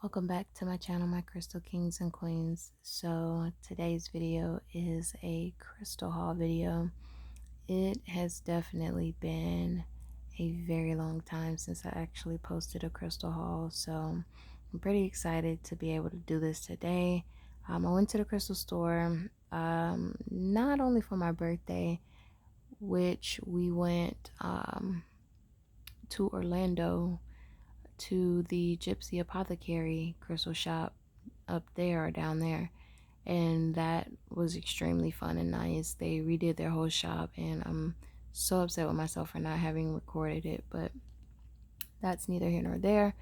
Welcome back to my channel, my crystal kings and queens. So today's video is a crystal haul video. It has definitely been a very long time since I actually posted a crystal haul, so I'm pretty excited to be able to do this today. I went to the crystal store not only for my birthday, which we went to Orlando to the Gypsy Apothecary crystal shop up there or down there, and that was extremely fun and nice. They redid their whole shop, and I'm so upset with myself for not having recorded it, but that's neither here nor there.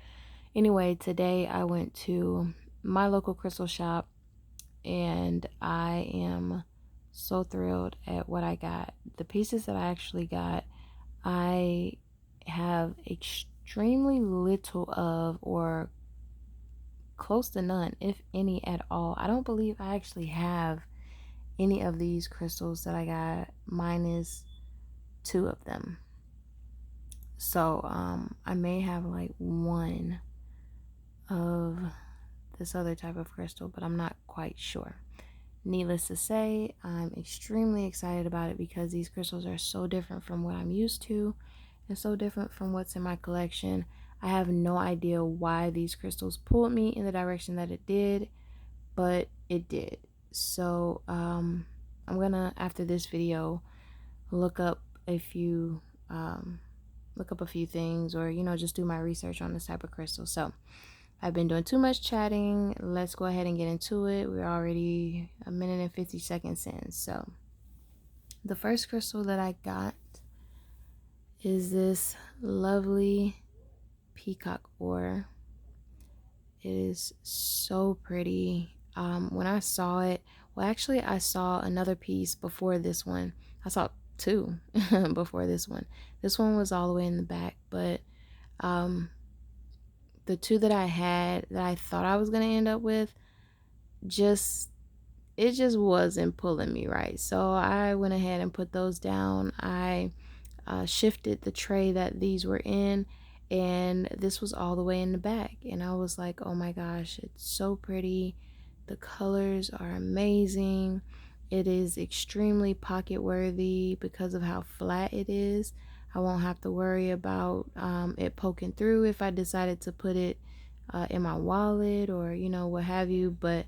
Anyway, today I went to my local crystal shop, and I am so thrilled at what I got. The pieces that I actually got, I have extremely little of, or close to none, if any at all. I don't believe I actually have any of these crystals that I got, minus 2 of them. So I may have like one of this other type of crystal, but I'm not quite sure. Needless to say, I'm extremely excited about it because these crystals are so different from what I'm used to and so different from what's in my collection. I have no idea why these crystals pulled me in the direction that it did, but it did. So I'm gonna, after this video, look up a few things, or just do my research on this type of crystal. So I've been doing too much chatting. Let's go ahead and get into it. We're already 1 minute and 50 seconds in. So the first crystal that I got is this lovely peacock ore. It is so pretty. When I saw it, well, actually I saw another piece before this one. I saw 2 before this one. This one was all the way in the back, but the 2 that I had that I thought I was gonna end up with, it just wasn't pulling me right. So I went ahead and put those down. I shifted the tray that these were in, and this was all the way in the back, and I was like, oh my gosh, it's so pretty. The colors are amazing. It is extremely pocket worthy because of how flat it is. I won't have to worry about it poking through if I decided to put it in my wallet or what have you. But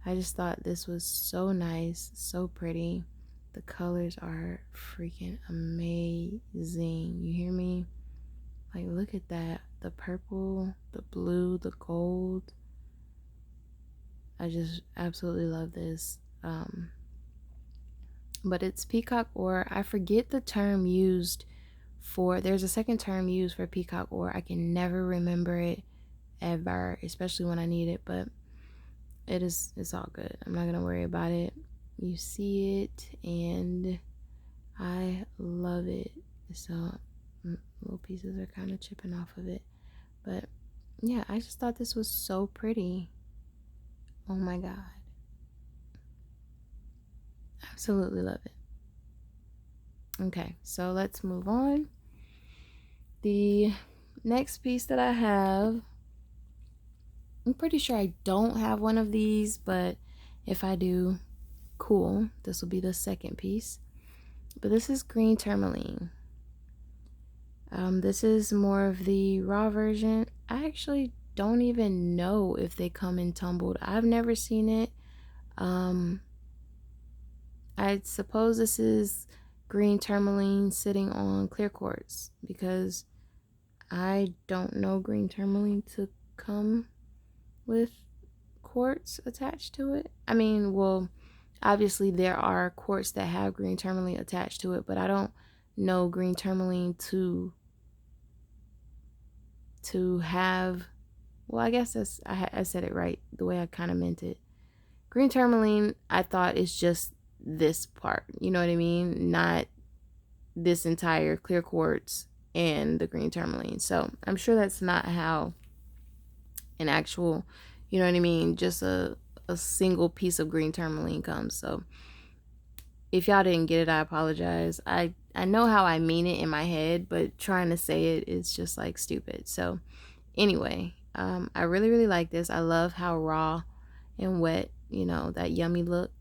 I just thought this was so nice, so pretty. The colors are freaking amazing. You hear me? Like, look at that. The purple, the blue, the gold. I just absolutely love this. But it's peacock ore. I forget the term used for, there's a second term used for peacock ore. I can never remember it ever, especially when I need it, but it's all good. I'm not gonna worry about it. You see it, and I love it. So little pieces are kind of chipping off of it, but yeah, I just thought this was so pretty. Oh my god, absolutely love it. Okay, so let's move on. The next piece that I have, I'm pretty sure I don't have one of these, but if I do, cool. This will be the second piece. But this is green tourmaline. This is more of the raw version. I actually don't even know if they come in tumbled. I've never seen it. I suppose this is green tourmaline sitting on clear quartz, because I don't know green tourmaline to come with quartz attached to it. I mean, well, obviously there are quartz that have green tourmaline attached to it, but I don't know green tourmaline to have, well, I guess that's, I said it right the way I kind of meant it. Green tourmaline, I thought, is just this part, you know what I mean? Not this entire clear quartz and the green tourmaline. So I'm sure that's not how an actual, you know what I mean, just a single piece of green tourmaline comes. So if y'all didn't get it, I apologize. I know how I mean it in my head, but trying to say it is just like stupid. So anyway, I really like this. I love how raw and wet, you know, that yummy look,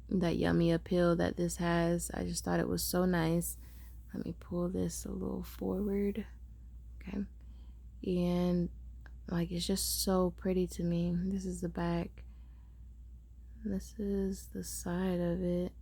that yummy appeal that this has. I just thought it was so nice. Let me pull this a little forward. Okay. And like, it's just so pretty to me. This is the back. This is the side of it.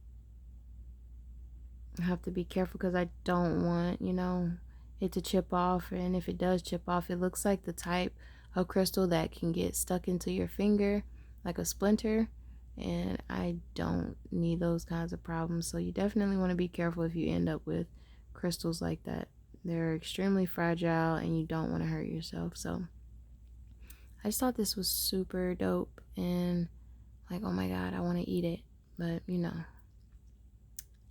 I have to be careful because I don't want, you know, it to chip off. And if it does chip off, it looks like the type of crystal that can get stuck into your finger like a splinter. And I don't need those kinds of problems. So you definitely want to be careful if you end up with crystals like that. They're extremely fragile and you don't want to hurt yourself. So I just thought this was super dope and like, oh my God, I want to eat it. But you know,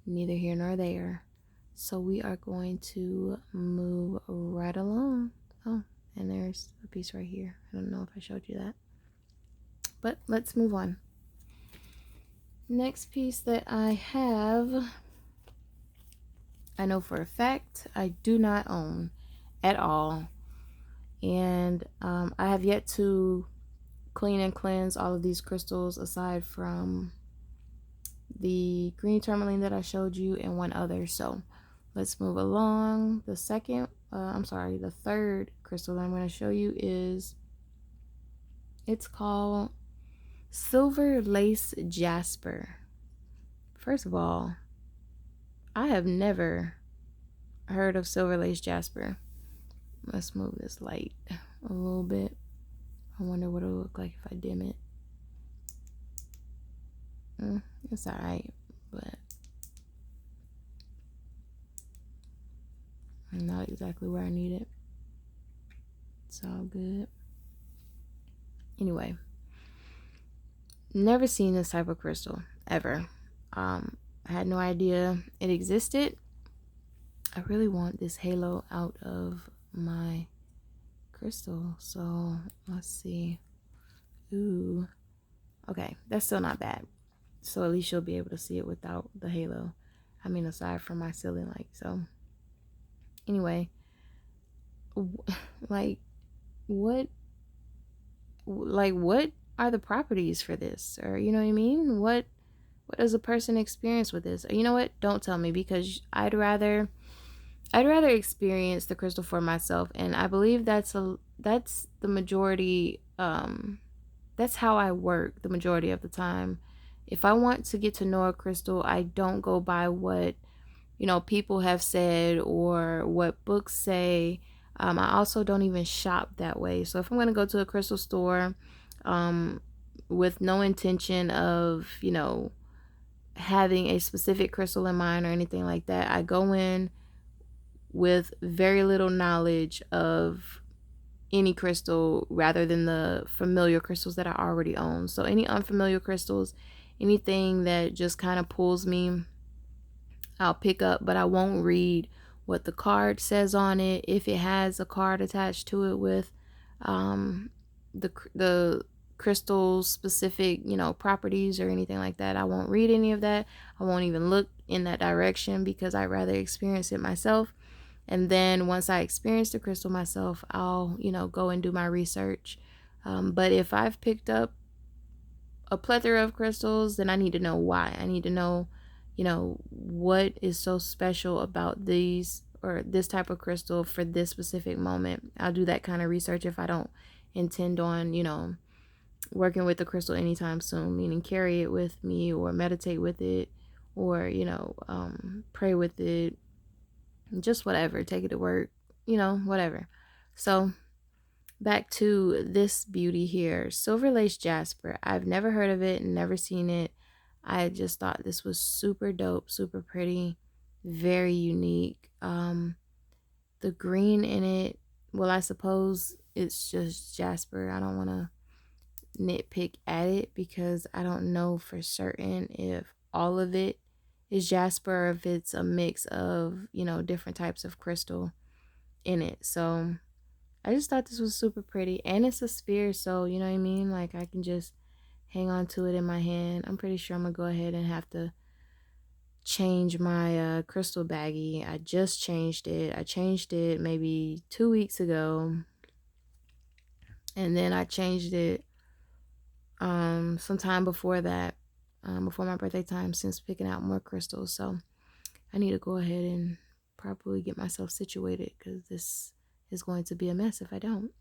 neither here nor there. So we are going to move right along. Oh, and there's a piece right here. I don't know if I showed you that. But let's move on. Next piece that I have, I know for a fact I do not own at all. And I have yet to clean and cleanse all of these crystals aside from the green tourmaline that I showed you and one other. So let's move along. The third crystal that I'm going to show you it's called Silver Lace Jasper. First of all, I have never heard of Silver Lace Jasper. Let's move this light a little bit. I wonder what it'll look like if I dim it. It's alright, but not exactly where I need it. It's all good. Anyway, never seen this type of crystal ever. I had no idea it existed. I really want this halo out of my crystal, so let's see. Ooh, okay, that's still not bad. So at least you'll be able to see it without the halo. I mean, aside from my ceiling light. So anyway, like what are the properties for this? Or you know what I mean? What does a person experience with this? Or, you know what? Don't tell me, because I'd rather experience the crystal for myself. And I believe that's the majority, that's how I work the majority of the time. If I want to get to know a crystal, I don't go by what, you know, people have said or what books say. I also don't even shop that way. So if I'm going to go to a crystal store with no intention of, you know, having a specific crystal in mind or anything like that, I go in with very little knowledge of any crystal rather than the familiar crystals that I already own. So any unfamiliar crystals, anything that just kind of pulls me, I'll pick up, but I won't read what the card says on it. If it has a card attached to it with the crystal specific, you know, properties or anything like that, I won't read any of that. I won't even look in that direction because I'd rather experience it myself. And then once I experience the crystal myself, I'll, you know, go and do my research. But if I've picked up a plethora of crystals, then I need to know why. I need to know, you know, what is so special about these or this type of crystal for this specific moment. I'll do that kind of research if I don't intend on, you know, working with the crystal anytime soon, meaning carry it with me or meditate with it or, you know, pray with it, just whatever, take it to work, you know, whatever. So back to this beauty here, Silver Lace Jasper. I've never heard of it, never seen it. I just thought this was super dope, super pretty, very unique. The green in it, well, I suppose it's just Jasper. I don't want to nitpick at it because I don't know for certain if all of it is Jasper or if it's a mix of, you know, different types of crystal in it. So I just thought this was super pretty, and it's a sphere, so you know what I mean, like I can just hang on to it in my hand. I'm pretty sure I'm gonna go ahead and have to change my crystal baggie. I just changed it. I changed it maybe 2 weeks ago, And then I changed it sometime before that, before my birthday time, since picking out more crystals. So I need to go ahead and properly get myself situated, because this is going to be a mess if I don't.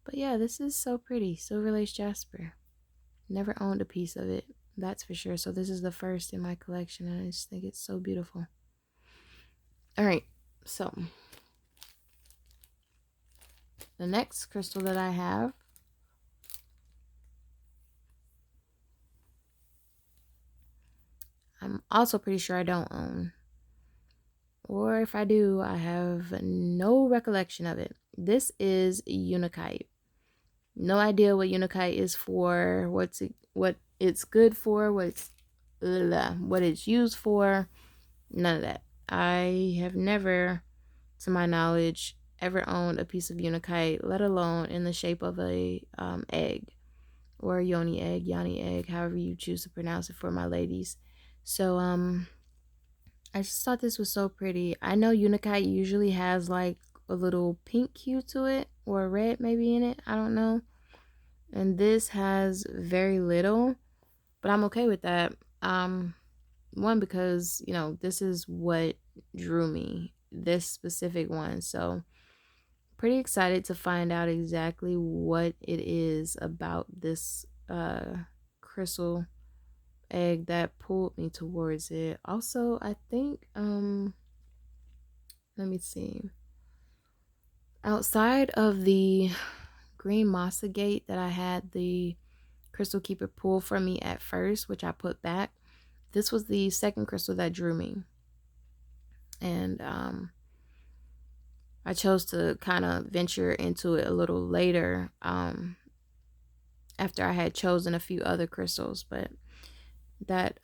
But yeah, this is so pretty. Silver Lace Jasper. Never owned a piece of it, that's for sure. So this is the first in my collection, and I just think it's so beautiful. All right, so the next crystal that I have, I'm also pretty sure I don't own. Or if I do, I have no recollection of it. This is Unakite. No idea what Unakite is for, what it's good for, what it's used for. None of that. I have never, to my knowledge, ever owned a piece of Unakite, let alone in the shape of a egg, or a yoni egg, however you choose to pronounce it for my ladies. So I just thought this was so pretty. I know Unakite usually has like a little pink hue to it, or a red maybe in it. I don't know. And this has very little, but I'm okay with that. One, because, you know, this is what drew me, this specific one. So pretty excited to find out exactly what it is about this crystal egg that pulled me towards it. Also, I think let me see, outside of the green masa gate that I had the crystal keeper pull from me at first, which I put back, this was the second crystal that drew me. And I chose to kind of venture into it a little later, after I had chosen a few other crystals. But that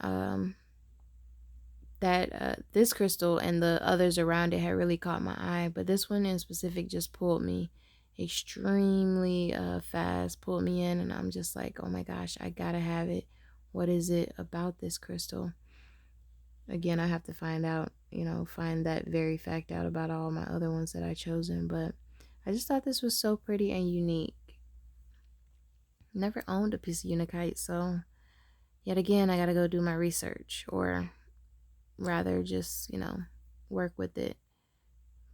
this crystal and the others around it had really caught my eye, but this one in specific just pulled me extremely fast, pulled me in, and I'm just like, oh my gosh, I gotta have it. What is it about this crystal? Again, I have to find out, you know, find that very fact out about all my other ones that I chosen. But I just thought this was so pretty and unique. Never owned a piece of Unakite, so yet again I gotta go do my research, or rather just, you know, work with it.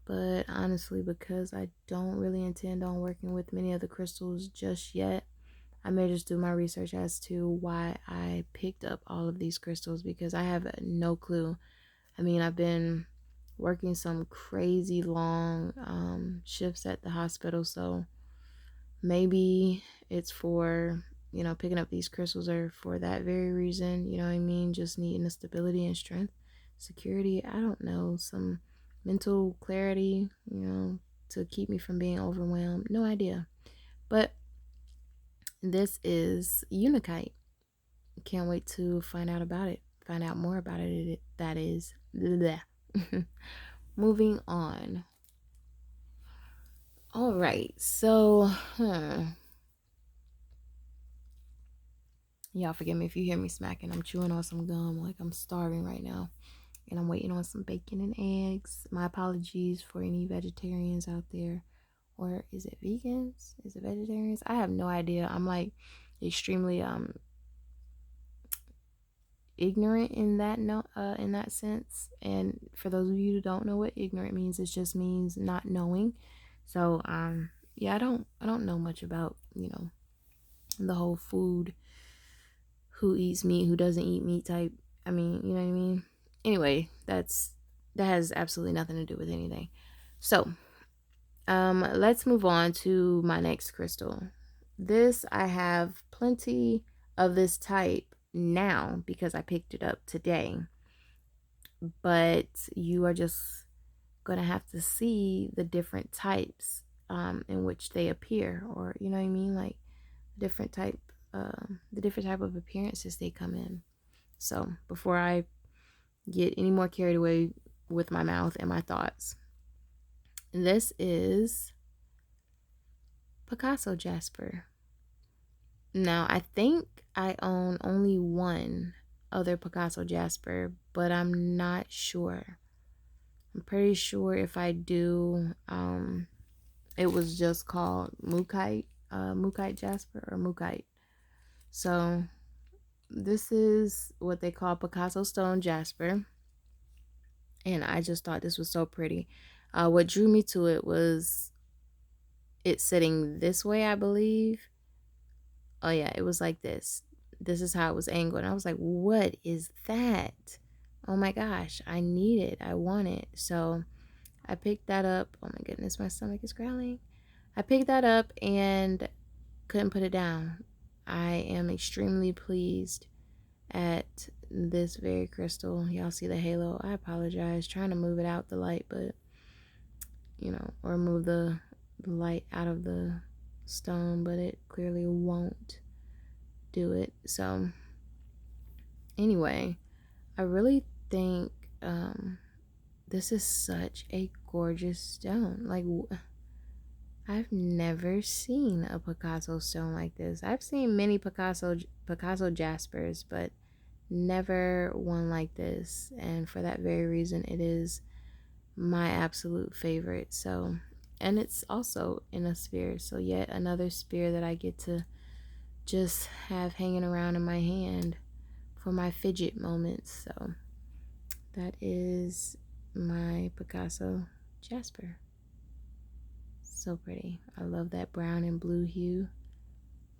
But honestly, because I don't really intend on working with many of the crystals just yet, I may just do my research as to why I picked up all of these crystals, because I have no clue. I mean, I've been working some crazy long shifts at the hospital, so maybe it's for, you know, picking up these crystals are for that very reason, you know what I mean? Just needing the stability and strength, security, I don't know, some mental clarity, you know, to keep me from being overwhelmed. No idea. But this is Unakite. Can't wait to find out about it. Find out more about it. That is. Moving on. All right. So, y'all forgive me if you hear me smacking. I'm chewing on some gum like I'm starving right now. And I'm waiting on some bacon and eggs. My apologies for any vegetarians out there. Or is it vegans? Is it vegetarians? I have no idea. I'm like extremely ignorant in that in that sense. And for those of you who don't know what ignorant means, it just means not knowing. So yeah, I don't know much about, you know, the whole food, who eats meat, who doesn't eat meat type. I mean, you know what I mean? Anyway, that has absolutely nothing to do with anything. So let's move on to my next crystal. This, I have plenty of this type now because I picked it up today, but you are just gonna have to see the different types in which they appear, or you know what I mean, like different type the different type of appearances they come in. So before I get any more carried away with my mouth and my thoughts, this is Picasso Jasper. Now, I think I own only one other Picasso Jasper, but I'm not sure. I'm pretty sure if I do, it was just called Mukite Mookaite Jasper or Mookaite. So this is what they call Picasso Stone Jasper, and I just thought this was so pretty. What drew me to it was it sitting this way, I believe. Oh yeah, it was like this. This is how it was angled. And I was like, what is that? Oh my gosh, I need it. I want it. So I picked that up. Oh my goodness, my stomach is growling. I picked that up and couldn't put it down. I am extremely pleased at this very crystal. Y'all see the halo? I apologize. Trying to move it out the light, but you know, or move the light out of the stone, but it clearly won't do it. So anyway, I really think this is such a gorgeous stone. Like, I've never seen a Picasso stone like this. I've seen many Picasso Jaspers, but never one like this. And for that very reason, it is my absolute favorite. So, and it's also in a sphere. So yet another sphere that I get to just have hanging around in my hand for my fidget moments. So that is my Picasso Jasper. So pretty. I love that brown and blue hue,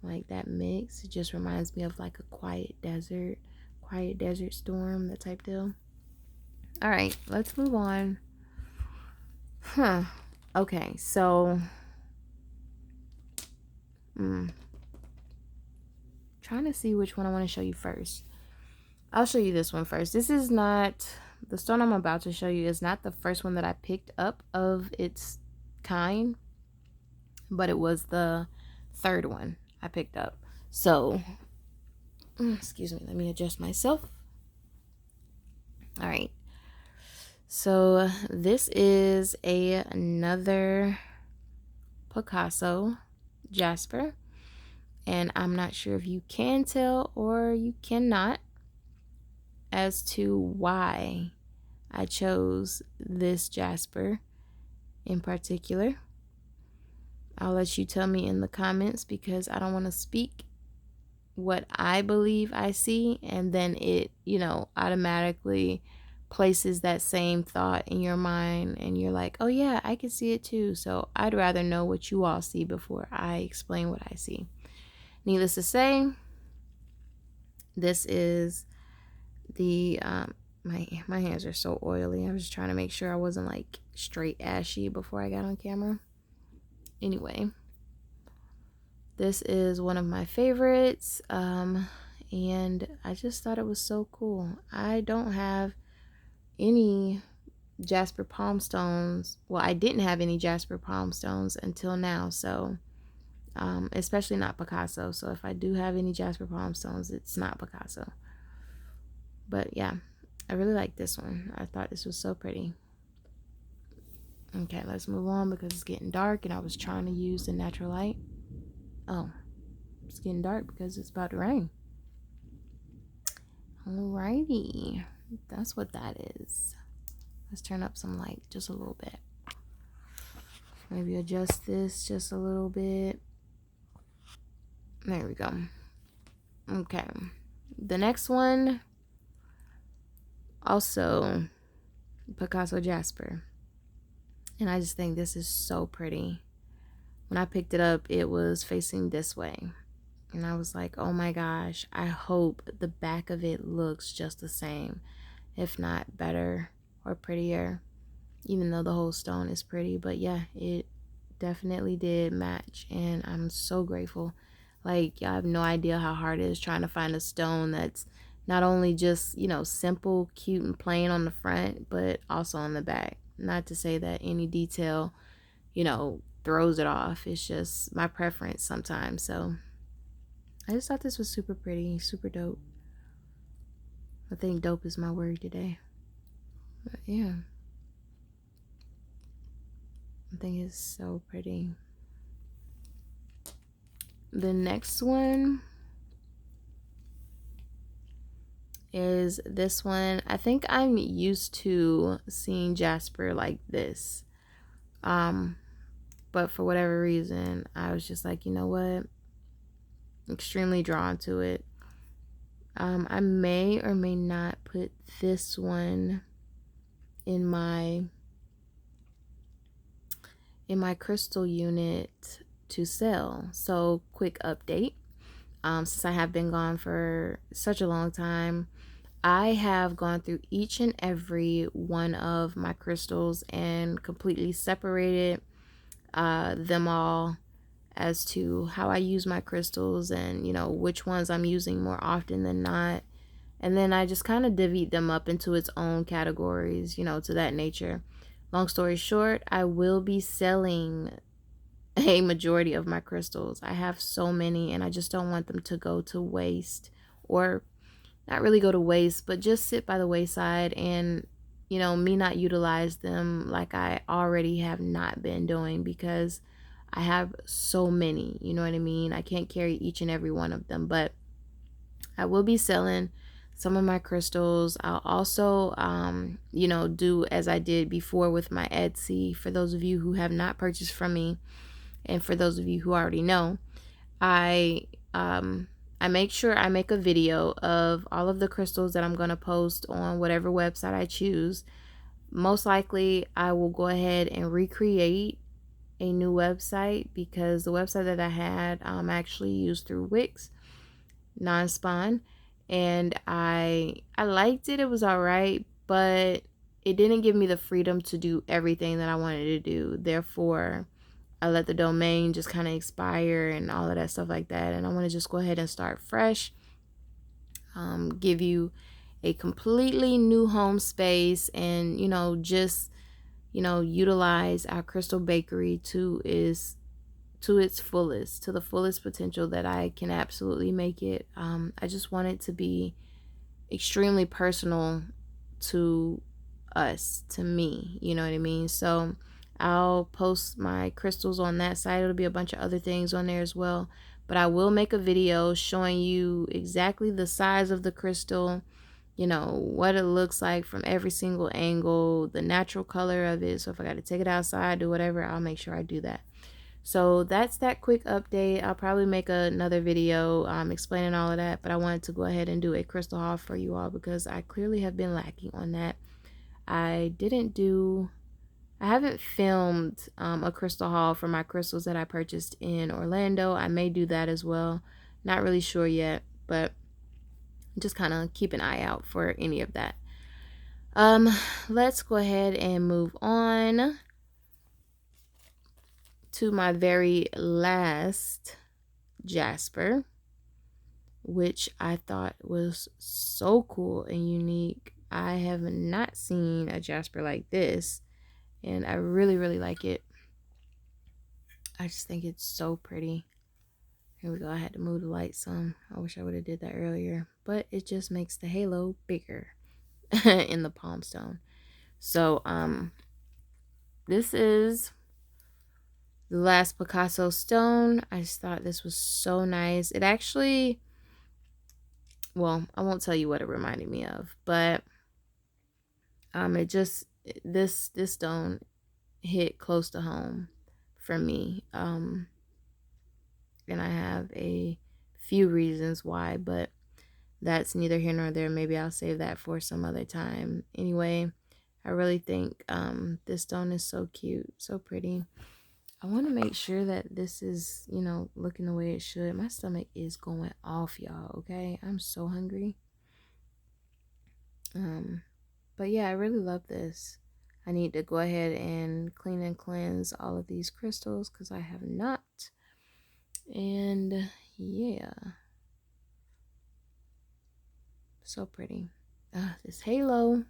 like that mix. It just reminds me of like a quiet desert storm, that type deal. All right, let's move on. Okay, so trying to see which one I want to show you first. I'll show you this one first. This is not, the stone I'm about to show you is not the first one that I picked up of its kind, but it was the third one I picked up. So, excuse me, let me adjust myself. All right. So this is another Picasso Jasper, and I'm not sure if you can tell or you cannot as to why I chose this Jasper in particular. I'll let you tell me in the comments, because I don't want to speak what I believe I see and then it, you know, automatically places that same thought in your mind and you're like, oh yeah, I can see it too. So I'd rather know what you all see before I explain what I see. Needless to say, this is the my hands are so oily. I was just trying to make sure I wasn't like straight ashy before I got on camera. Anyway, this is one of my favorites, and I just thought it was so cool. I don't have any Jasper palm stones. Well, I didn't have any Jasper palm stones until now, so especially not Picasso. So if I do have any Jasper palm stones, it's not Picasso. But yeah, I really like this one. I thought this was so pretty. Okay, let's move on because it's getting dark and I was trying to use the natural light. Oh, it's getting dark because it's about to rain. Alrighty, that's what that is. Let's turn up some light just a little bit. Maybe adjust this just a little bit. There we go. Okay, the next one, also Picasso Jasper. And I just think this is so pretty. When I picked it up, it was facing this way. And I was like, oh my gosh, I hope the back of it looks just the same, if not better or prettier, even though the whole stone is pretty. But yeah, it definitely did match, and I'm so grateful. Like, y'all have no idea how hard it is trying to find a stone that's not only just, you know, simple, cute, and plain on the front, but also on the back. Not to say that any detail, you know, throws it off. It's just my preference sometimes. So I just thought this was super pretty, super dope. I think dope is my word today. But yeah, I think it's so pretty. The next one is this one. I think I'm used to seeing Jasper like this. but for whatever reason, I was just like, you know what, extremely drawn to it. I may or may not put this one in my crystal unit to sell. So quick update. Since I have been gone for such a long time, I have gone through each and every one of my crystals and completely separated them all as to how I use my crystals and, you know, which ones I'm using more often than not. And then I just kind of divvied them up into its own categories, you know, to that nature. Long story short, I will be selling a majority of my crystals. I have so many and I just don't want them to go to waste, or not really go to waste, but just sit by the wayside and, you know, me not utilize them like I already have not been doing, because I have so many, you know what I mean? I can't carry each and every one of them, but I will be selling some of my crystals. I'll also, you know, do as I did before with my Etsy. For those of you who have not purchased from me, and for those of you who already know, I make sure I make a video of all of the crystals that I'm going to post on whatever website I choose. Most likely, I will go ahead and recreate a new website, because the website that I had actually used through Wix, non-spawn, and I liked it. It was all right, but it didn't give me the freedom to do everything that I wanted to do. Therefore, I let the domain just kind of expire and all of that stuff like that. And I want to just go ahead and start fresh. Give you a completely new home space, and, you know, just, you know, utilize our crystal bakery to its fullest, to the fullest potential that I can absolutely make it. I just want it to be extremely personal to us, to me, you know what I mean? So I'll post my crystals on that site. It'll be a bunch of other things on there as well, but I will make a video showing you exactly the size of the crystal, you know, what it looks like from every single angle, the natural color of it. So if I got to take it outside, do whatever, I'll make sure I do that. So that's that quick update. I'll probably make another video explaining all of that, but I wanted to go ahead and do a crystal haul for you all, because I clearly have been lacking on that. I haven't filmed a crystal haul for my crystals that I purchased in Orlando. I may do that as well. Not really sure yet, but just kind of keep an eye out for any of that. Let's go ahead and move on to my very last Jasper, which I thought was so cool and unique. I have not seen a Jasper like this, and I really, really like it. I just think it's so pretty. Here we go. I had to move the light some. I wish I would have did that earlier, but it just makes the halo bigger in the palm stone. So this is the last Picasso stone. I just thought this was so nice. It actually, well, I won't tell you what it reminded me of, but it just, this stone hit close to home for me. And I have a few reasons why, but that's neither here nor there. Maybe I'll save that for some other time. Anyway, I really think this stone is so cute, so pretty. I want to make sure that this is, you know, looking the way it should. My stomach is going off, y'all, okay? I'm so hungry. But yeah, I really love this. I need to go ahead and clean and cleanse all of these crystals, because I have not. And yeah, so pretty. This halo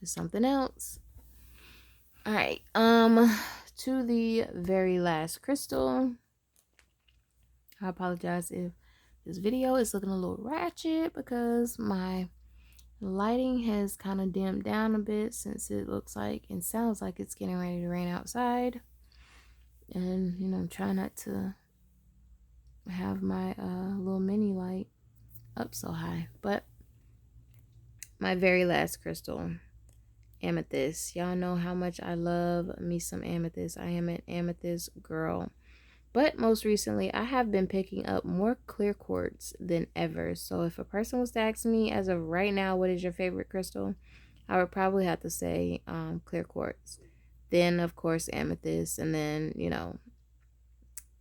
is something else. All right, to the very last crystal. I apologize if this video is looking a little ratchet, because my lighting has kind of dimmed down a bit, since it looks like and sounds like it's getting ready to rain outside. And, you know, I'm trying not to have my little mini light up so high. But my very last crystal Amethyst. Y'all know how much I love me some amethyst. I am an amethyst girl. But most recently, I have been picking up more clear quartz than ever. So if a person was to ask me as of right now, what is your favorite crystal? I would probably have to say clear quartz. Then, of course, amethyst. And then,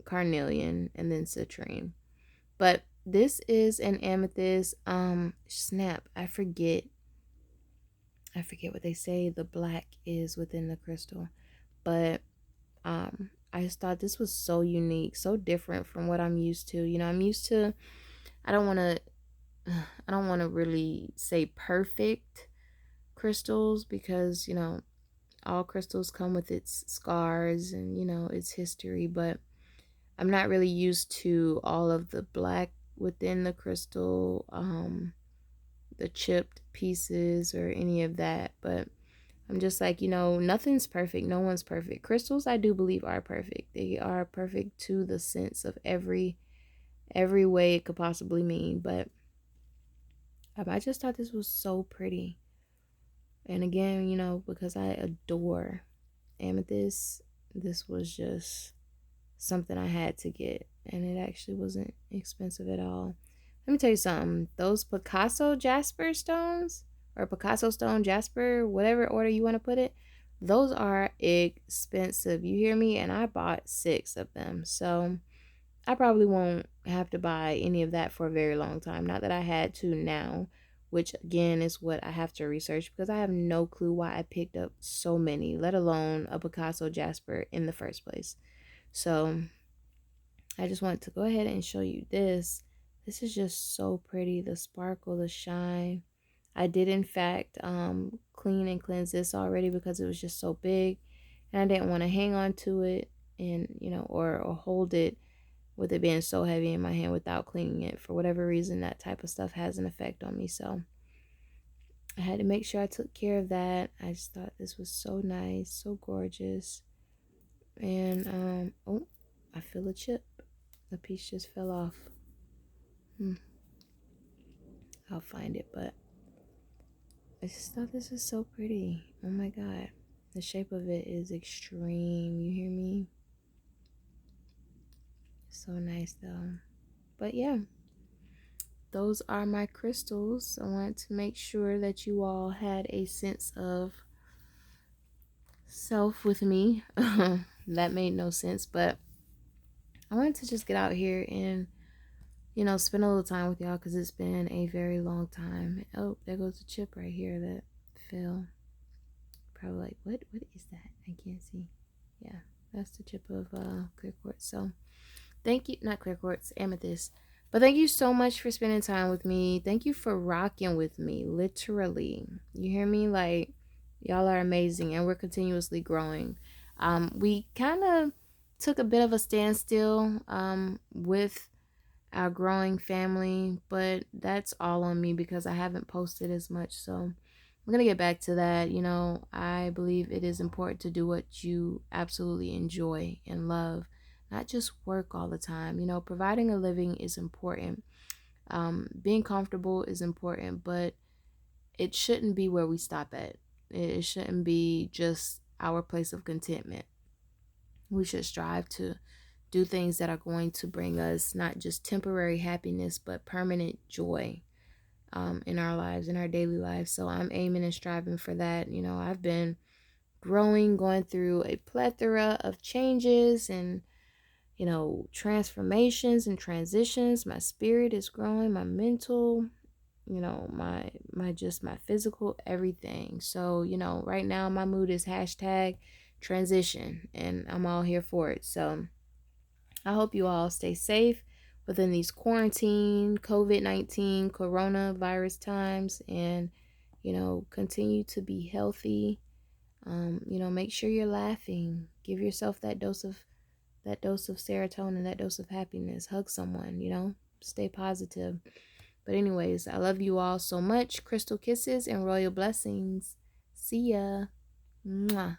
carnelian. And then citrine. But this is an amethyst. Snap. I forget what they say the black is within the crystal. But I just thought this was so unique, so different from what I'm used to. I'm used to, I don't want to I don't want to really say perfect crystals because, all crystals come with its scars and, its history, but I'm not really used to all of the black within the crystal, the chipped pieces or any of that. But I'm just like, nothing's perfect. No one's perfect. Crystals, I do believe, are perfect. They are perfect to the sense of every way it could possibly mean. But I just thought this was so pretty. And again, because I adore amethyst, this was just something I had to get. And it actually wasn't expensive at all. Let me tell you something. Those Picasso Jasper stones, or Picasso stone Jasper, whatever order you want to put it, those are expensive. You hear me? And I bought 6 of them. So I probably won't have to buy any of that for a very long time. Not that I had to now, which again is what I have to research because I have no clue why I picked up so many, let alone a Picasso Jasper in the first place. So I just wanted to go ahead and show you this. This is just so pretty. The sparkle, the shine. I did in fact clean and cleanse this already because it was just so big. And I didn't want to hang on to it and, or hold it with it being so heavy in my hand without cleaning it. For whatever reason, that type of stuff has an effect on me. So I had to make sure I took care of that. I just thought this was so nice, so gorgeous. And, oh, I feel a chip. The piece just fell off. I'll find it, but I just thought this was so pretty. Oh my god. The shape of it is extreme. You hear me? So nice though. But yeah, those are my crystals. I wanted to make sure that you all had a sense of self with me. That made no sense, but I wanted to just get out here and spend a little time with y'all because it's been a very long time. Oh, there goes the chip right here that fell. Probably like, what is that? I can't see. Yeah, that's the chip of clear quartz. So thank you, not clear quartz, amethyst. But thank you so much for spending time with me. Thank you for rocking with me, literally. You hear me? Like, y'all are amazing and we're continuously growing. We kind of took a bit of a standstill with our growing family, but that's all on me because I haven't posted as much. So I'm gonna get back to that. I believe it is important to do what you absolutely enjoy and love, not just work all the time. Providing a living is important. Being comfortable is important, but it shouldn't be where we stop at. It shouldn't be just our place of contentment. We should strive to do things that are going to bring us not just temporary happiness, but permanent joy in our lives, in our daily lives. So I'm aiming and striving for that. I've been growing, going through a plethora of changes and, transformations and transitions. My spirit is growing, my mental, my physical, everything. So, right now my mood is hashtag transition and I'm all here for it. So I hope you all stay safe within these quarantine, COVID-19, coronavirus times, and, continue to be healthy. Make sure you're laughing. Give yourself that dose of serotonin, that dose of happiness. Hug someone, stay positive. But anyways, I love you all so much. Crystal kisses and royal blessings. See ya. Mwah.